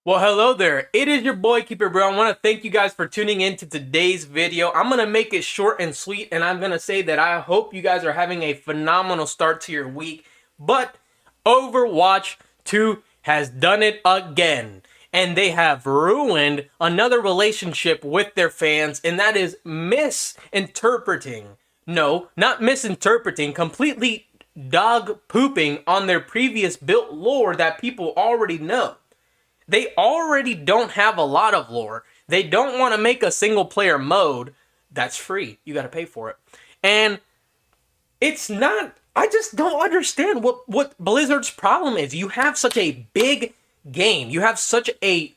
Well, hello there. It is your boy Keeper Bro. I want to thank you guys for tuning in to today's video. I'm going to make it short and sweet, and I'm going to say that I hope you guys are having a phenomenal start to your week. But Overwatch 2 has done it again, and they have ruined another relationship with their fans, and that is misinterpreting. No, not misinterpreting, completely dog pooping on their previous built lore that people already know. They already don't have a lot of lore. They don't want to make a single player mode that's free. You got to pay for it. And it's not, I just don't understand what Blizzard's problem is. You have such a big game. You have such a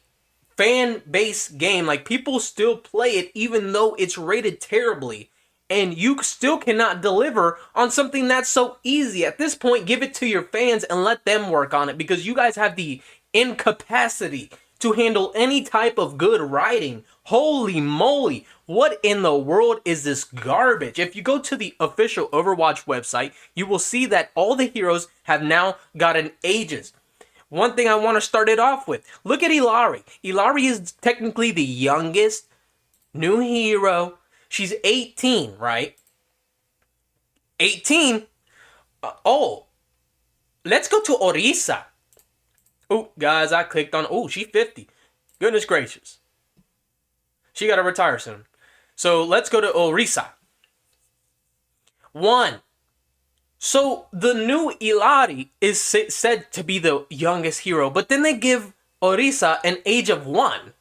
fan base game. Like, people still play it even though it's rated terribly. And you still cannot deliver on something that's so easy. At this point, give it to your fans and let them work on it, because you guys have the incapacity to handle any type of good writing. Holy moly, what in the world is this garbage? If you go to the official Overwatch website, you will see that all the heroes have now gotten ages. One thing I want to start it off with, look at Illari. Illari is technically the youngest new hero. She's 18, right? 18? Let's go to Orisa. Oh, guys, I clicked on... Oh, she's 50. Goodness gracious. She got to retire soon. So, let's go to Orisa. 1. So, the new Illari is said to be the youngest hero, but then they give Orisa an age of 1.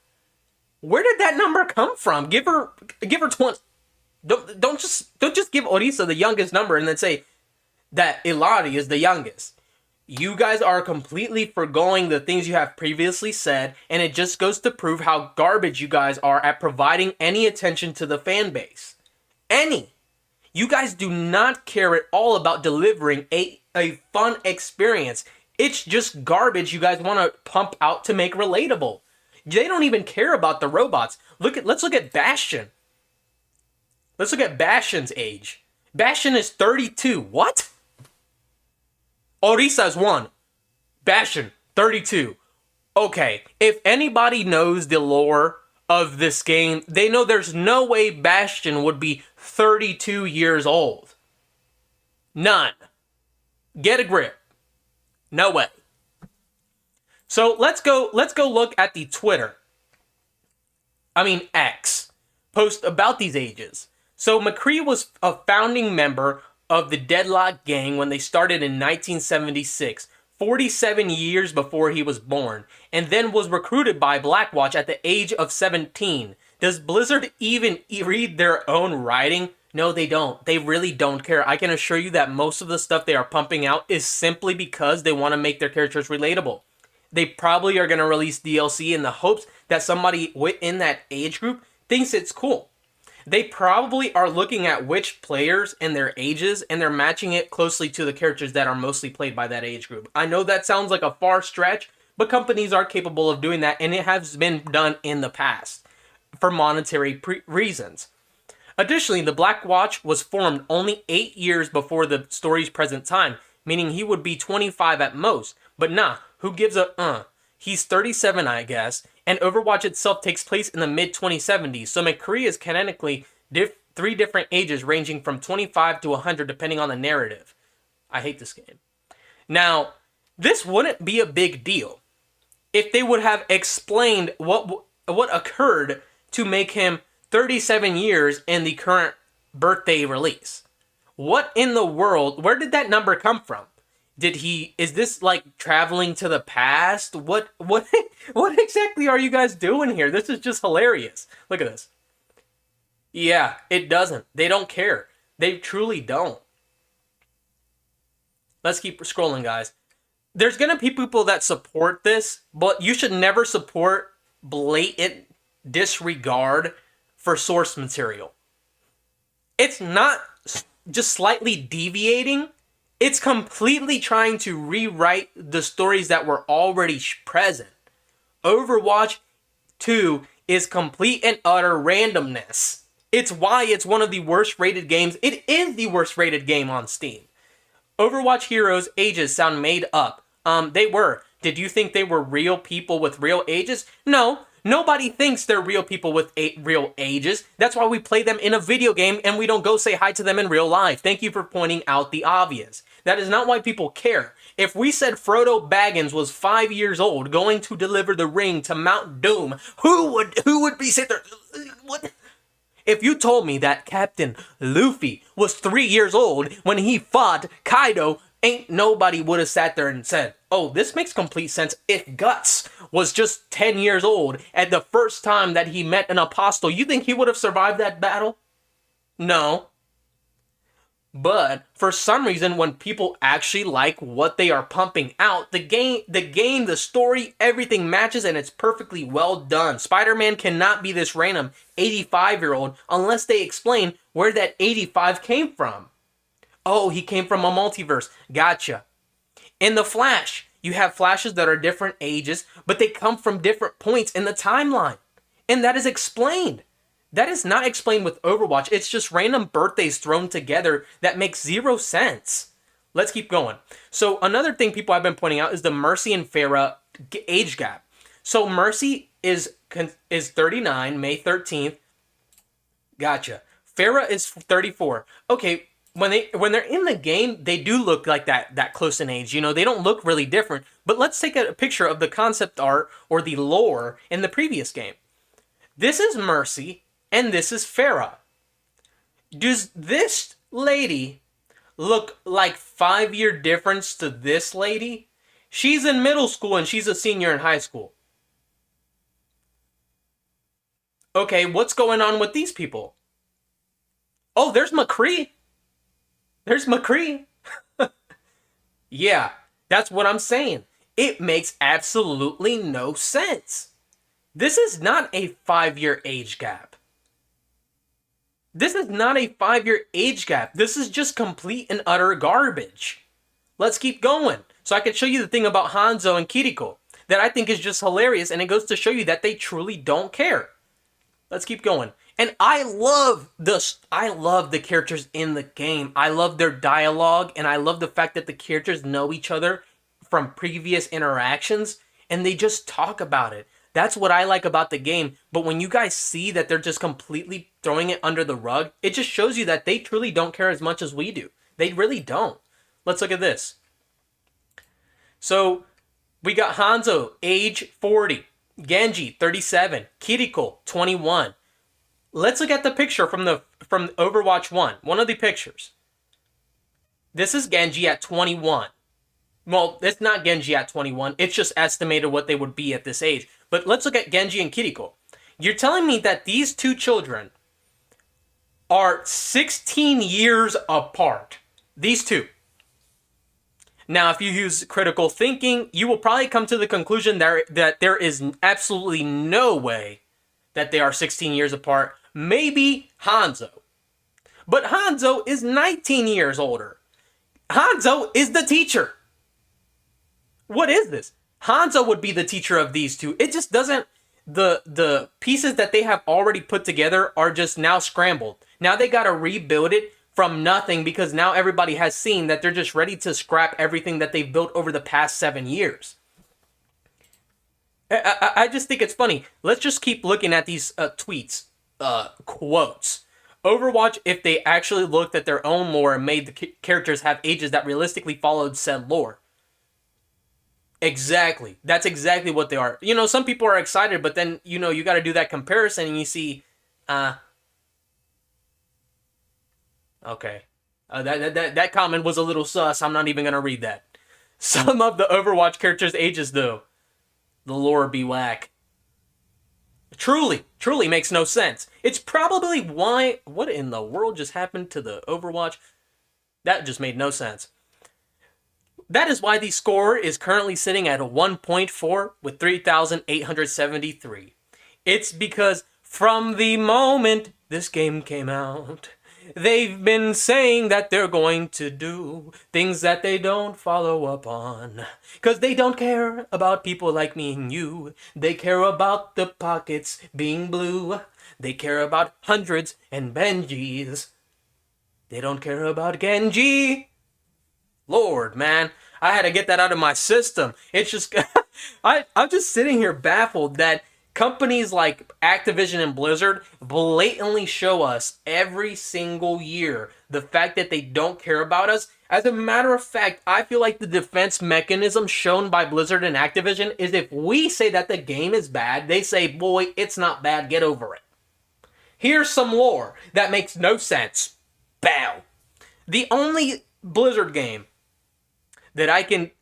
Where did that number come from? Give her 20. Don't just give Orisa the youngest number and then say that Illari is the youngest. You guys are completely forgoing the things you have previously said, and it just goes to prove how garbage you guys are at providing any attention to the fan base. Any. You guys do not care at all about delivering a fun experience. It's just garbage you guys want to pump out to make relatable. They don't even care about the robots. Let's look at Bastion. Let's look at Bastion's age. Bastion is 32. What? Orisa is 1. Bastion, 32. Okay, if anybody knows the lore of this game, they know there's no way Bastion would be 32 years old. None. Get a grip. No way. So let's go look at the X post about these ages. So McCree was a founding member of the Deadlock Gang when they started in 1976, 47 years before he was born, and then was recruited by Blackwatch at the age of 17. Does Blizzard even read their own writing? No, they don't. They really don't care. I can assure you that most of the stuff they are pumping out is simply because they want to make their characters relatable. They probably are going to release DLC in the hopes that somebody within that age group thinks it's cool. They probably are looking at which players and their ages, and they're matching it closely to the characters that are mostly played by that age group. I know that sounds like a far stretch, but companies are capable of doing that, and it has been done in the past for monetary reasons. Additionally, the Black Watch was formed only 8 years before the story's present time, meaning he would be 25 at most. But nah, who gives a He's 37, I guess, and Overwatch itself takes place in the mid-2070s, so McCree is canonically 3 different ages ranging from 25 to 100 depending on the narrative. I hate this game. Now, this wouldn't be a big deal if they would have explained what occurred to make him 37 years in the current birthday release. What in the world, where did that number come from? Is this like traveling to the past? What exactly are you guys doing here? This is just hilarious. Look at this. Yeah, it doesn't. They don't care. They truly don't. Let's keep scrolling, guys. There's gonna be people that support this, but you should never support blatant disregard for source material. It's not just slightly deviating. It's completely trying to rewrite the stories that were already present. Overwatch 2 is complete and utter randomness. It's why it's one of the worst rated games. It is the worst rated game on Steam. Overwatch heroes' ages sound made up. They were. Did you think they were real people with real ages? No. Nobody thinks they're real people with real ages. That's why we play them in a video game and we don't go say hi to them in real life. Thank you for pointing out the obvious. That is not why people care. If we said Frodo Baggins was 5 years old going to deliver the ring to Mount Doom, who would be sitting there? What? If you told me that Captain Luffy was 3 years old when he fought Kaido, ain't nobody would have sat there and said, oh, this makes complete sense. If Guts was just 10 years old at the first time that he met an apostle, you think he would have survived that battle? No. But for some reason, when people actually like what they are pumping out, the story, everything matches and it's perfectly well done. Spider-Man cannot be this random 85-year-old unless they explain where that 85 came from. Oh, he came from a multiverse. Gotcha. In The Flash, you have Flashes that are different ages, but they come from different points in the timeline. And that is explained. That is not explained with Overwatch. It's just random birthdays thrown together that makes zero sense. Let's keep going. So another thing people have been pointing out is the Mercy and Pharah age gap. So Mercy is 39, May 13th. Gotcha. Pharah is 34. Okay, when they're in the game, they do look like that close in age. You know, they don't look really different. But let's take a picture of the concept art or the lore in the previous game. This is Mercy. And this is Pharah. Does this lady look like 5-year difference to this lady? She's in middle school and she's a senior in high school. Okay, what's going on with these people? Oh, there's McCree. There's McCree. Yeah, that's what I'm saying. It makes absolutely no sense. This is not a 5-year age gap. This is not a 5-year age gap. This is just complete and utter garbage. Let's keep going. So I can show you the thing about Hanzo and Kiriko that I think is just hilarious, and it goes to show you that they truly don't care. Let's keep going. And I love the characters in the game. I love their dialogue, and I love the fact that the characters know each other from previous interactions, and they just talk about it. That's what I like about the game. But when you guys see that they're just completely throwing it under the rug, it just shows you that they truly don't care as much as we do. They really don't. Let's look at this. So we got Hanzo, age 40. Genji, 37. Kiriko, 21. Let's look at the picture from Overwatch 1. One of the pictures. This is Genji at 21. Well, it's not Genji at 21. It's just estimated what they would be at this age. But let's look at Genji and Kiriko. You're telling me that these two children are 16 years apart. These two. Now, if you use critical thinking, you will probably come to the conclusion that there is absolutely no way that they are 16 years apart. Maybe Hanzo. But Hanzo is 19 years older. Hanzo is the teacher. What is this? Hanzo would be the teacher of these two. It just doesn't... The pieces that they have already put together are just now scrambled. Now they gotta rebuild it from nothing because now everybody has seen that they're just ready to scrap everything that they've built over the past 7 years. I just think it's funny. Let's just keep looking at these tweets, quotes. Overwatch, if they actually looked at their own lore and made the characters have ages that realistically followed said lore. Exactly. That's exactly what they are. You know, some people are excited, but then, you know, you got to do that comparison and you see, okay. That comment was a little sus. I'm not even going to read that. Some of the Overwatch characters' ages, though. The lore be whack. Truly makes no sense. It's probably why... What in the world just happened to the Overwatch? That just made no sense. That is why the score is currently sitting at a 1.4 with 3,873. It's because from the moment this game came out, they've been saying that they're going to do things that they don't follow up on. Because they don't care about people like me and you. They care about the pockets being blue. They care about hundreds and Benjis. They don't care about Genji. Lord, man. I had to get that out of my system. It's just... I'm just sitting here baffled that companies like Activision and Blizzard blatantly show us every single year the fact that they don't care about us. As a matter of fact, I feel like the defense mechanism shown by Blizzard and Activision is if we say that the game is bad, they say, boy, it's not bad, get over it. Here's some lore that makes no sense. Bow. The only Blizzard game that I can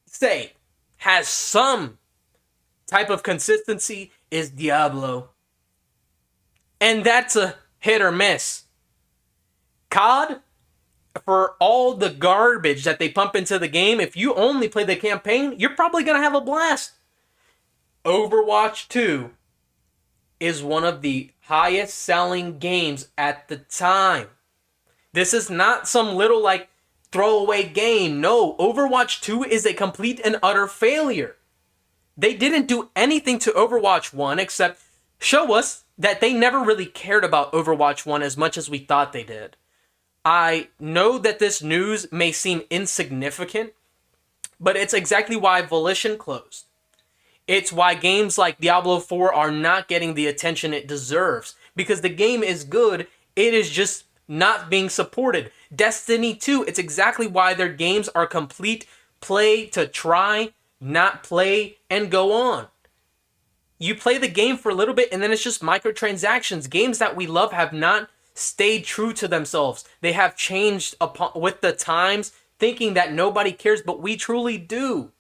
say has some type of consistency is Diablo. And that's a hit or miss. COD, for all the garbage that they pump into the game, if you only play the campaign, you're probably going to have a blast. Overwatch 2 is one of the highest selling games at the time. This is not some little like throwaway game. No, Overwatch 2 is a complete and utter failure. They didn't do anything to Overwatch 1 except show us that they never really cared about Overwatch 1 as much as we thought they did. I know that this news may seem insignificant, but it's exactly why Volition closed. It's why games like Diablo 4 are not getting the attention it deserves. Because the game is good, it is just not being supported. Destiny 2, it's exactly why their games are complete play to try, not play, and go on. You play the game for a little bit and then it's just microtransactions. Games that we love have not stayed true to themselves. They have changed with the times, thinking that nobody cares, but we truly do.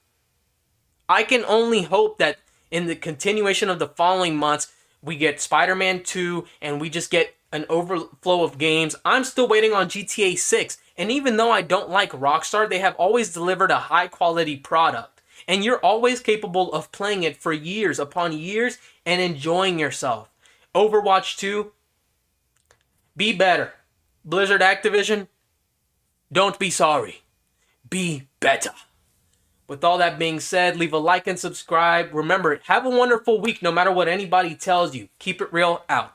I can only hope that in the continuation of the following months, we get Spider-Man 2 and we just get an overflow of games. I'm still waiting on GTA 6. And even though I don't like Rockstar, they have always delivered a high quality product. And you're always capable of playing it for years upon years and enjoying yourself. Overwatch 2, be better. Blizzard Activision, don't be sorry. Be better. With all that being said, leave a like and subscribe. Remember, have a wonderful week no matter what anybody tells you. Keep it real out.